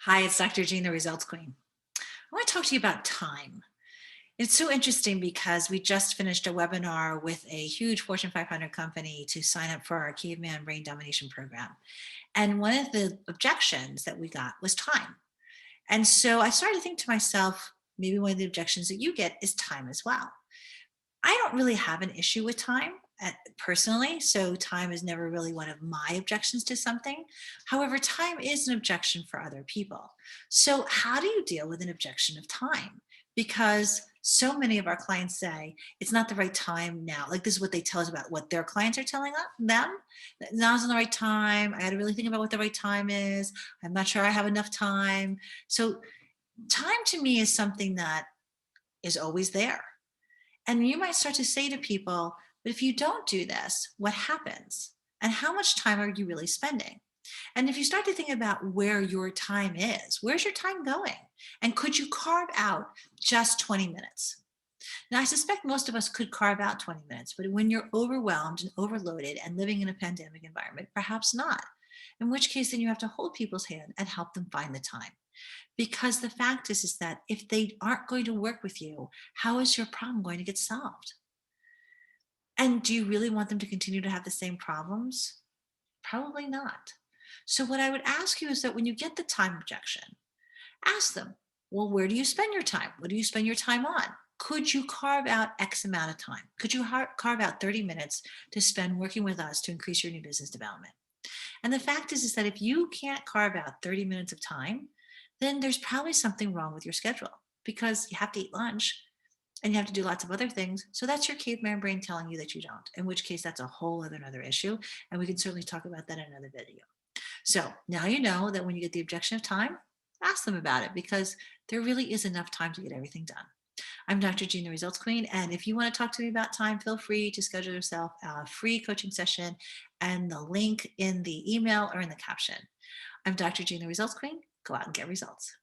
Hi, it's Dr. Jean, the Results Queen. I want to talk to you about time. It's so interesting because we just finished a webinar with a huge Fortune 500 company to sign up for our caveman brain domination program. And one of the objections that we got was time. And so I started to think to myself, maybe one of the objections that you get is time as well. I don't really have an issue with time personally, so time is never really one of my objections to something. However, time is an objection for other people. So, how do you deal with an objection of time? Because so many of our clients say it's not the right time now. Like, this is what they tell us about what their clients are telling them. That now's not the right time. I got to really think about what the right time is. I'm not sure I have enough time. So, time to me is something that is always there. And you might start to say to people, but if you don't do this, what happens? And how much time are you really spending? And if you start to think about where your time is, where's your time going? And could you carve out just 20 minutes? Now, I suspect most of us could carve out 20 minutes, but when you're overwhelmed and overloaded and living in a pandemic environment, perhaps not. In which case, then you have to hold people's hand and help them find the time. Because the fact is that if they aren't going to work with you, how is your problem going to get solved? And do you really want them to continue to have the same problems? Probably not. So, what I would ask you is that when you get the time objection, ask them, well, where do you spend your time? What do you spend your time on? Could you carve out X amount of time? Could you carve out 30 minutes to spend working with us to increase your new business development? And the fact is that if you can't carve out 30 minutes of time, then there's probably something wrong with your schedule because you have to eat lunch and you have to do lots of other things. So that's your caveman brain telling you that you don't, in which case that's a whole other another issue. And we can certainly talk about that in another video. So now you know that when you get the objection of time, ask them about it because there really is enough time to get everything done. I'm Dr. Jean, the Results Queen. And if you want to talk to me about time, feel free to schedule yourself a free coaching session and the link in the email or in the caption. I'm Dr. Jean, the Results Queen. Go out and get results.